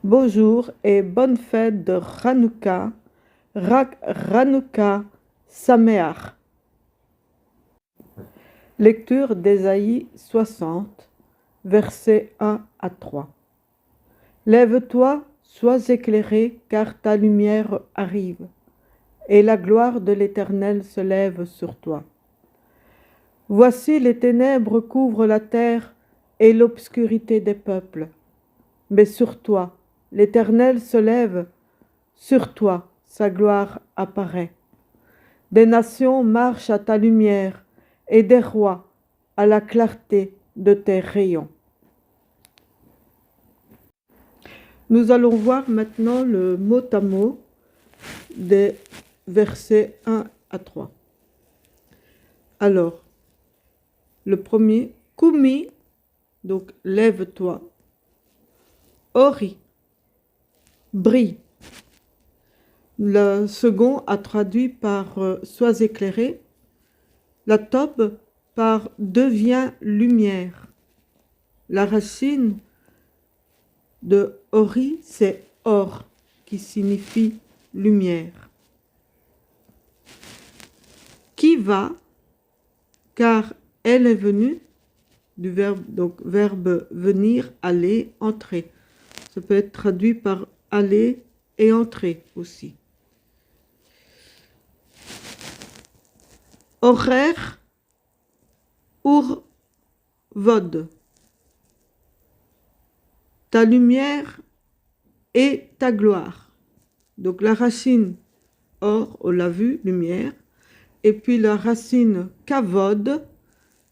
Bonjour et bonne fête de Hanouka, Hanouka Sameach. Lecture d'Ésaïe 60, versets 1 à 3. Lève-toi, sois éclairé, car ta lumière arrive, et la gloire de l'Éternel se lève sur toi. Voici les ténèbres couvrent la terre et l'obscurité des peuples. Mais sur toi, l'Éternel se lève, sur toi, sa gloire apparaît. Des nations marchent à ta lumière et des rois à la clarté de tes rayons. Nous allons voir maintenant le mot à mot des versets 1 à 3. Alors, le premier, Kumi, donc lève-toi. Ori, brille. Le second a traduit par sois éclairé. La tobe par devient lumière. La racine de ori, c'est or, qui signifie lumière. Qui va, car elle est venue, du verbe, donc verbe venir, aller, entrer. Ça peut être traduit par aller et entrer aussi. Horaire, vod. Ta lumière et ta gloire. Donc la racine or, on l'a vu, lumière, et puis la racine kavod,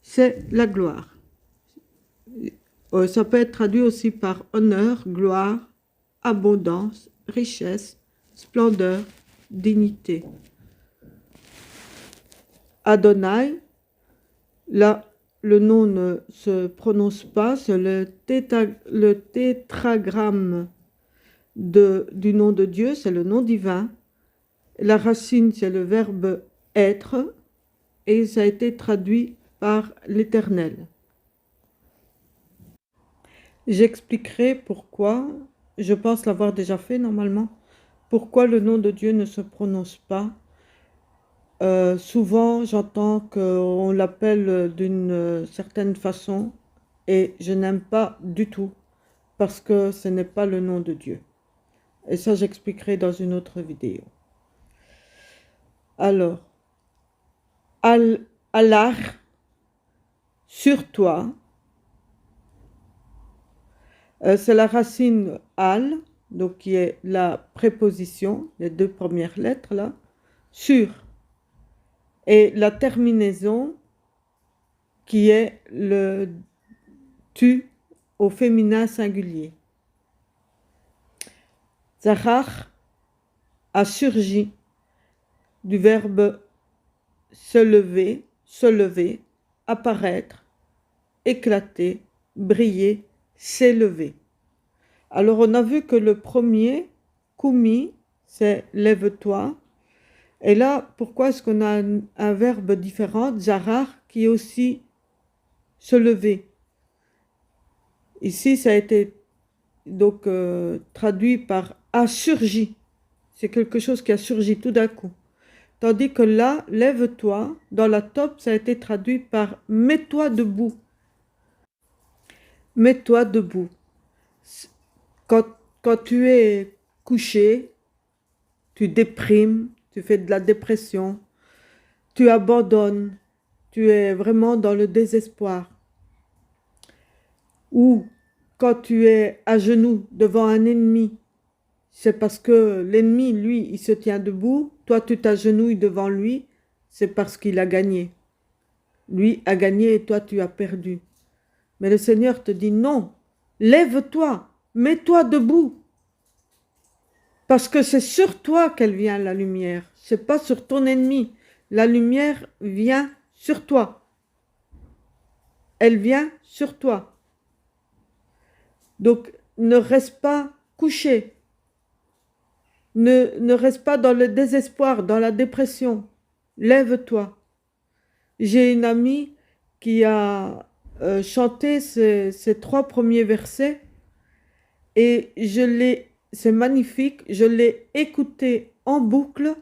c'est la gloire. Ça peut être traduit aussi par honneur, gloire, abondance, richesse, splendeur, dignité. Adonai, là, le nom ne se prononce pas, c'est le tétragramme du nom de Dieu, c'est le nom divin. La racine, c'est le verbe être, et ça a été traduit par l'Éternel. J'expliquerai pourquoi, je pense l'avoir déjà fait normalement, pourquoi le nom de Dieu ne se prononce pas. Souvent, j'entends qu'on l'appelle d'une certaine façon et je n'aime pas du tout parce que ce n'est pas le nom de Dieu. Et ça, j'expliquerai dans une autre vidéo. Alors, alar, sur toi, c'est la racine al, donc qui est la préposition, les deux premières lettres là, sur. Et la terminaison qui est le tu au féminin singulier. Zahar a surgi du verbe se lever, apparaître, éclater, briller, s'élever. Alors on a vu que le premier, Kumi, c'est lève-toi. Et là, pourquoi est-ce qu'on a un verbe différent, Zahar, qui est aussi se lever? Ici, ça a été donc traduit par a surgi. C'est quelque chose qui a surgi tout d'un coup. Tandis que là, lève-toi, dans la top, ça a été traduit par mets-toi debout. Mets-toi debout. Quand tu es couché, tu déprimes, tu fais de la dépression, tu abandonnes, tu es vraiment dans le désespoir. Ou quand tu es à genoux devant un ennemi, c'est parce que l'ennemi, lui, il se tient debout, toi tu t'agenouilles devant lui, c'est parce qu'il a gagné. Lui a gagné et toi tu as perdu. Mais le Seigneur te dit non, lève-toi, mets-toi debout. Parce que c'est sur toi qu'elle vient la lumière, c'est pas sur ton ennemi. La lumière vient sur toi. Elle vient sur toi. Donc ne reste pas couché. Ne reste pas dans le désespoir, dans la dépression. Lève-toi. J'ai une amie qui a chanté ces 3 premiers versets Et c'est magnifique, je l'ai écouté en boucle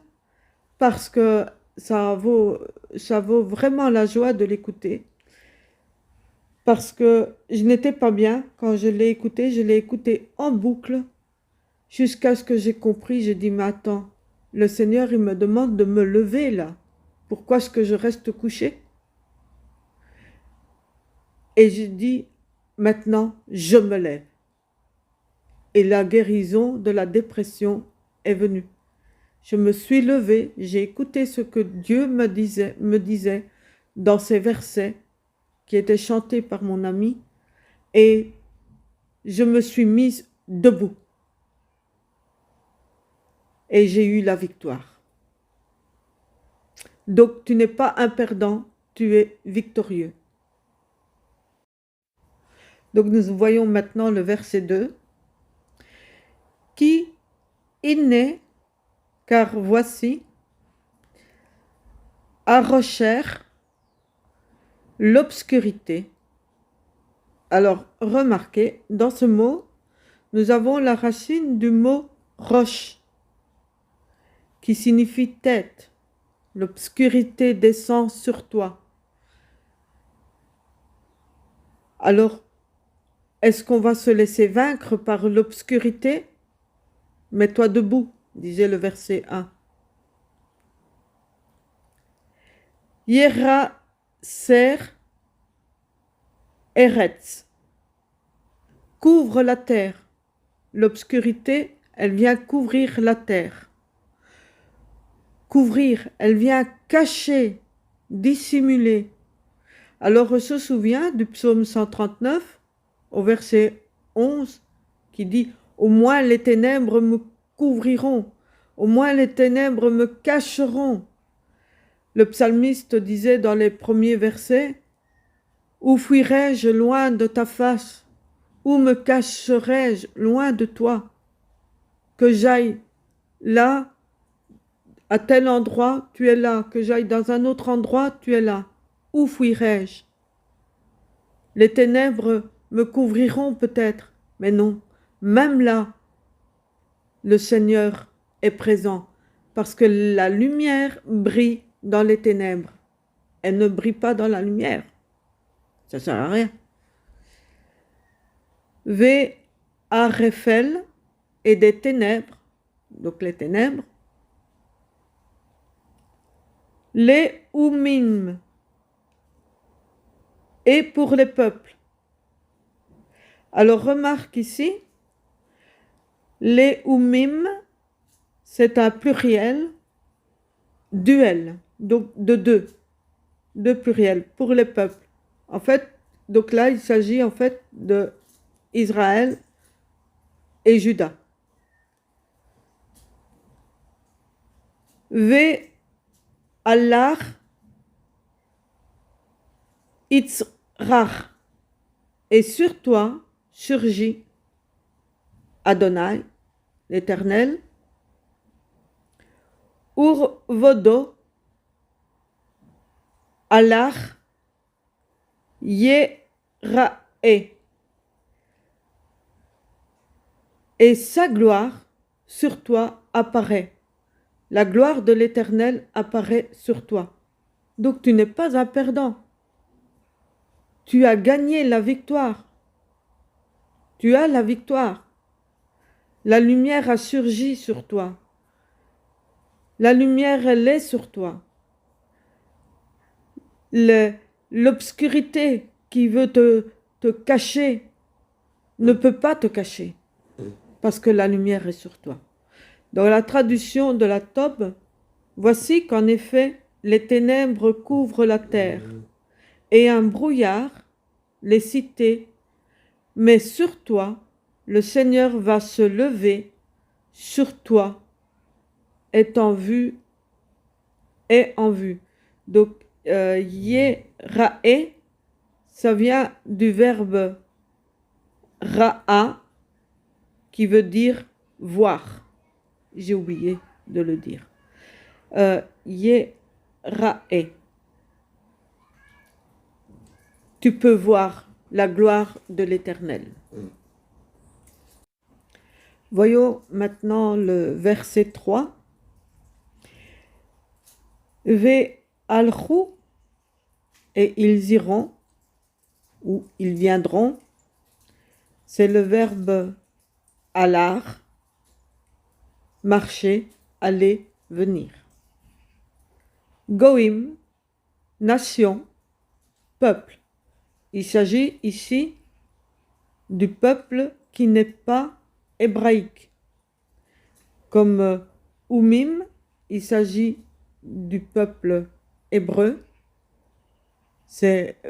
parce que ça vaut vraiment la joie de l'écouter. Parce que je n'étais pas bien quand je l'ai écouté en boucle jusqu'à ce que j'ai compris. J'ai dit, mais attends, le Seigneur, il me demande de me lever là. Pourquoi est-ce que je reste couché? Et j'ai dit, maintenant, je me lève. Et la guérison de la dépression est venue. Je me suis levée, j'ai écouté ce que Dieu me disait dans ces versets qui étaient chantés par mon ami, et je me suis mise debout. Et j'ai eu la victoire. Donc tu n'es pas un perdant, tu es victorieux. Donc nous voyons maintenant le verset 2. Qui est, car voici, arrochèrent l'obscurité. Alors remarquez, dans ce mot, nous avons la racine du mot roche, qui signifie tête. L'obscurité descend sur toi. Alors, est-ce qu'on va se laisser vaincre par l'obscurité? Mets-toi debout, disait le verset 1. Yeraser Eretz. Couvre la terre. L'obscurité, elle vient couvrir la terre. Couvrir, elle vient cacher, dissimuler. Alors on se souvient du psaume 139 au verset 11 qui dit « Au moins les ténèbres me couvriront, au moins les ténèbres me cacheront ». Le psalmiste disait dans les premiers versets « Où fuirai-je loin de ta face? Où me cacherai-je loin de toi? Que j'aille là, à tel endroit, tu es là. Que j'aille dans un autre endroit, tu es là. Où fuirai-je? Les ténèbres me couvriront peut-être, mais non. Même là, le Seigneur est présent, parce que la lumière brille dans les ténèbres. Elle ne brille pas dans la lumière. Ça ne sert à rien. Ve Arefel et des ténèbres, donc les ténèbres. Les Oumim, et pour les peuples. Alors remarque ici, les Oumim, c'est un pluriel, duel, donc de deux pluriels, pour les peuples. En fait, donc là, il s'agit en fait de Israël et Juda. Ve Allah Itzrach, et sur toi surgit Adonai, l'Éternel, Ur Vodo, Allah, Yerae, et sa gloire sur toi apparaît. La gloire de l'Éternel apparaît sur toi. Donc tu n'es pas un perdant. Tu as gagné la victoire. Tu as la victoire. La lumière a surgi sur toi. La lumière, elle est sur toi. L'obscurité qui veut te cacher ne peut pas te cacher parce que la lumière est sur toi. Dans la traduction de la Tob, voici qu'en effet, les ténèbres couvrent la terre et un brouillard les cités, mais sur toi, le Seigneur va se lever, sur toi, est en vue. Donc, Yerae, ça vient du verbe ra'a, qui veut dire voir. J'ai oublié de le dire. Yerae. Tu peux voir la gloire de l'Éternel. Voyons maintenant le verset 3. Ve alchou, et ils iront, ou ils viendront. C'est le verbe alar, marcher, aller, venir. Goïm, nation, peuple. Il s'agit ici du peuple qui n'est pas hébraïque. Comme Oumim, il s'agit du peuple hébreu.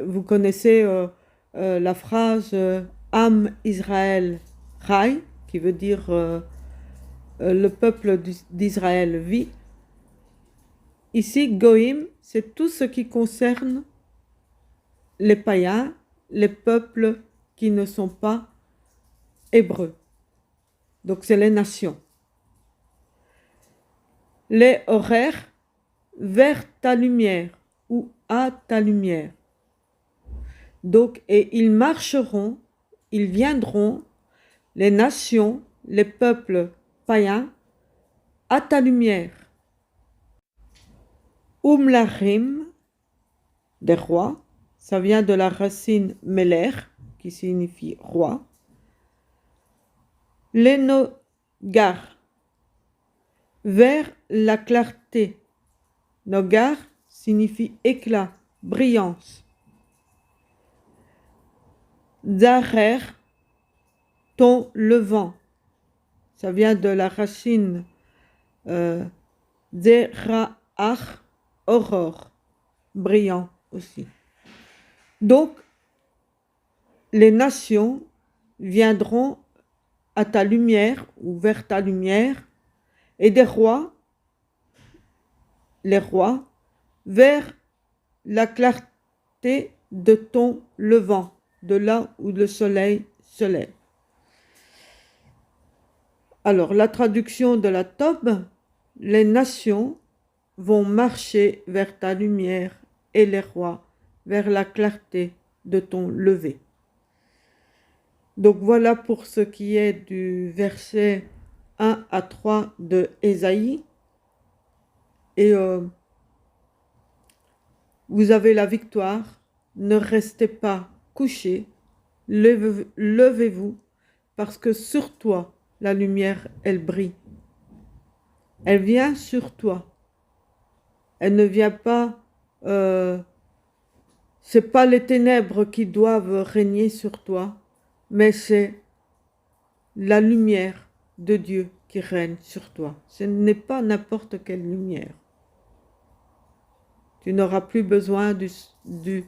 Vous connaissez la phrase Am Israël Chai, qui veut dire le peuple d'Israël vit. Ici, Goïm, c'est tout ce qui concerne les païens, les peuples qui ne sont pas hébreux. Donc, c'est les nations. Les horaires vers ta lumière ou à ta lumière. Donc, et ils marcheront, ils viendront, les nations, les peuples païens, à ta lumière. Umlachim, des rois, ça vient de la racine meler, qui signifie roi. Lenogar, vers la clarté. Nogar signifie éclat, brillance. Zarer, ton levant. Ça vient de la racine zera'ach, aurore, brillant aussi. Donc, les nations viendront à ta lumière ou vers ta lumière, et des rois, les rois, vers la clarté de ton levant, de là où le soleil se lève. Alors, la traduction de la Tob, les nations vont marcher vers ta lumière et les rois vers la clarté de ton lever. Donc voilà pour ce qui est du verset 1 à 3 de Ésaïe. Et vous avez la victoire, ne restez pas couchés, levez-vous, parce que sur toi, la lumière, elle brille. Elle vient sur toi. Elle ne vient pas... c'est pas les ténèbres qui doivent régner sur toi, mais c'est la lumière de Dieu qui règne sur toi. Ce n'est pas n'importe quelle lumière. Tu n'auras plus besoin de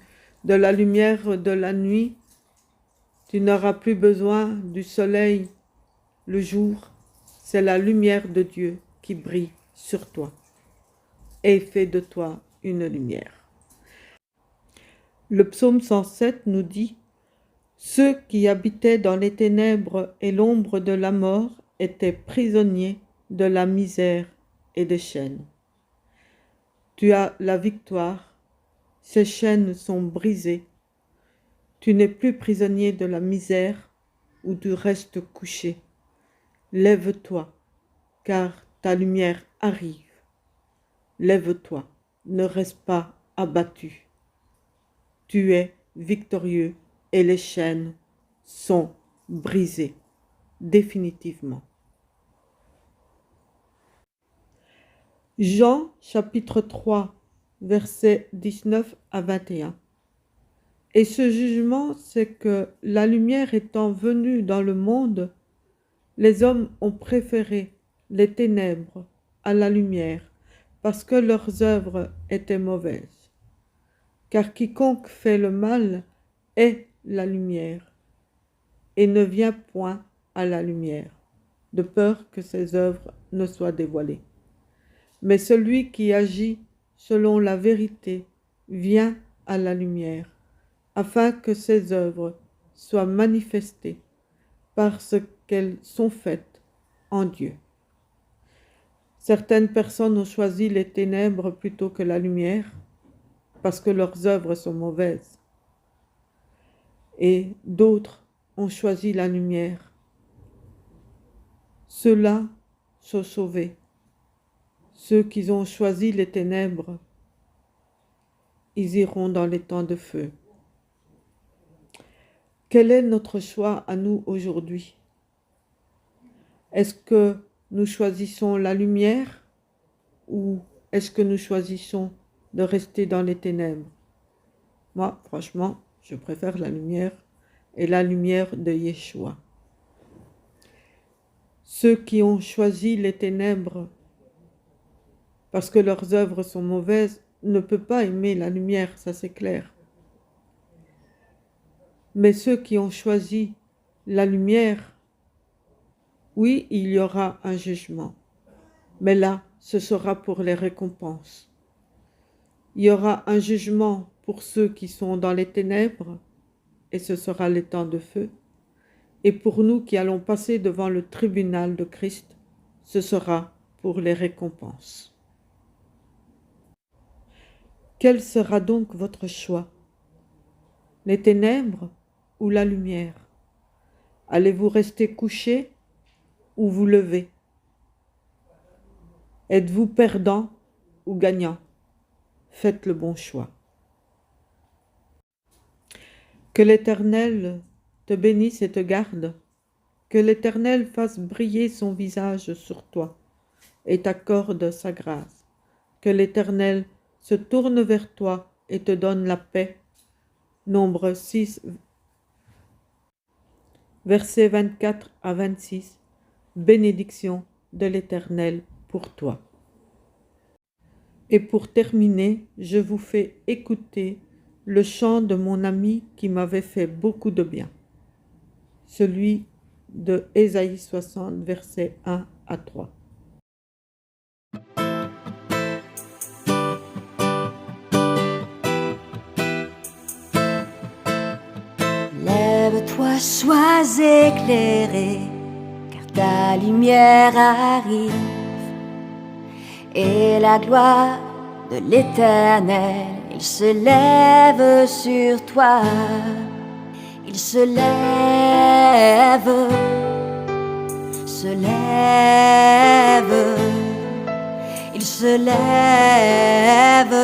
la lumière de la nuit. Tu n'auras plus besoin du soleil le jour. C'est la lumière de Dieu qui brille sur toi et fait de toi une lumière. Le psaume 107 nous dit « Ceux qui habitaient dans les ténèbres et l'ombre de la mort étaient prisonniers de la misère et des chaînes. Tu as la victoire, ces chaînes sont brisées. Tu n'es plus prisonnier de la misère où tu restes couché. Lève-toi, car ta lumière arrive. Lève-toi, ne reste pas abattu. Tu es victorieux et les chaînes sont brisées définitivement. » Jean chapitre 3, versets 19 à 21. Et ce jugement, c'est que la lumière étant venue dans le monde, les hommes ont préféré les ténèbres à la lumière, parce que leurs œuvres étaient mauvaises. Car quiconque fait le mal est la lumière, et ne vient point à la lumière, de peur que ses œuvres ne soient dévoilées. Mais celui qui agit selon la vérité vient à la lumière, afin que ses œuvres soient manifestées parce qu'elles sont faites en Dieu. Certaines personnes ont choisi les ténèbres plutôt que la lumière parce que leurs œuvres sont mauvaises. Et d'autres ont choisi la lumière. ceux-là sont sauvés. Ceux qui ont choisi les ténèbres, ils iront dans les temps de feu. Quel est notre choix à nous aujourd'hui? Est-ce que nous choisissons la lumière ou est-ce que nous choisissons de rester dans les ténèbres? Moi, franchement, je préfère la lumière et la lumière de Yeshua. Ceux qui ont choisi les ténèbres parce que leurs œuvres sont mauvaises ne peuvent pas aimer la lumière, ça c'est clair. Mais ceux qui ont choisi la lumière, oui, il y aura un jugement. Mais là, ce sera pour les récompenses. Il y aura un jugement pour ceux qui sont dans les ténèbres, et ce sera les temps de feu. Et pour nous qui allons passer devant le tribunal de Christ, ce sera pour les récompenses. Quel sera donc votre choix? Les ténèbres ou la lumière? Allez-vous rester couché ou vous lever? Êtes-vous perdant ou gagnant? Faites le bon choix. Que l'Éternel te bénisse et te garde. Que l'Éternel fasse briller son visage sur toi et t'accorde sa grâce. Que l'Éternel se tourne vers toi et te donne la paix. Nombre 6, versets 24 à 26. Bénédiction de l'Éternel pour toi. Et pour terminer, je vous fais écouter le chant de mon ami qui m'avait fait beaucoup de bien. Celui de Ésaïe 60, versets 1 à 3. Lève-toi, sois éclairé, car ta lumière arrive, et la gloire de l'Éternel, il se lève sur toi. Il se lève, il se lève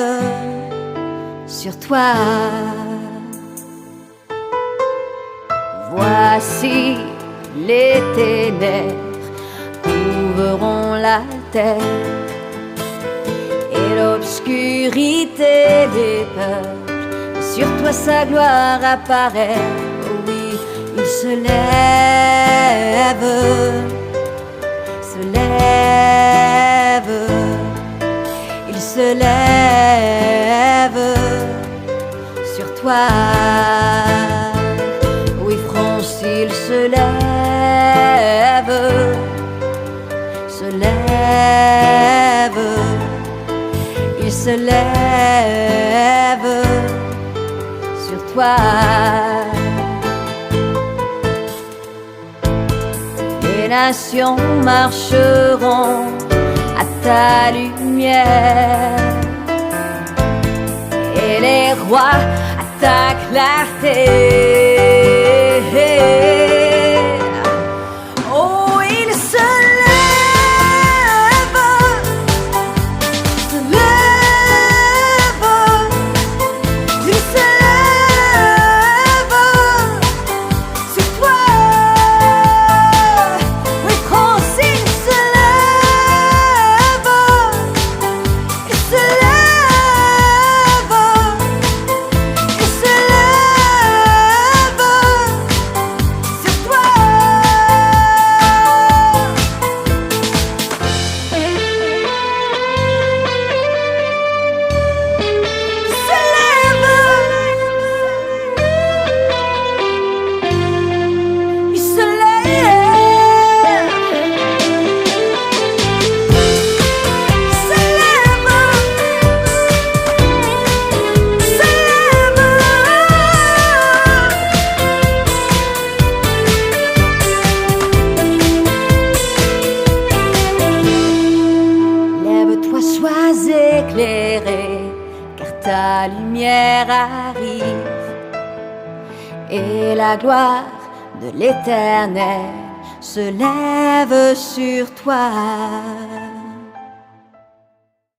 sur toi. Voici les ténèbres couvriront la terre et l'obscurité des peuples, et sur toi sa gloire apparaît. Oui, il se lève, il se lève sur toi. Oui, France, il se lève, il se lève sur toi. Les nations marcheront à ta lumière et les rois à ta clarté. Oh, il se lève, il se lève sur toi. Oui, France, il se lève, il se lève, il se lève sur toi. Il se lève, lève-toi, sois éclairé, car ta lumière arrive, et la gloire de l'Éternel se lève sur toi.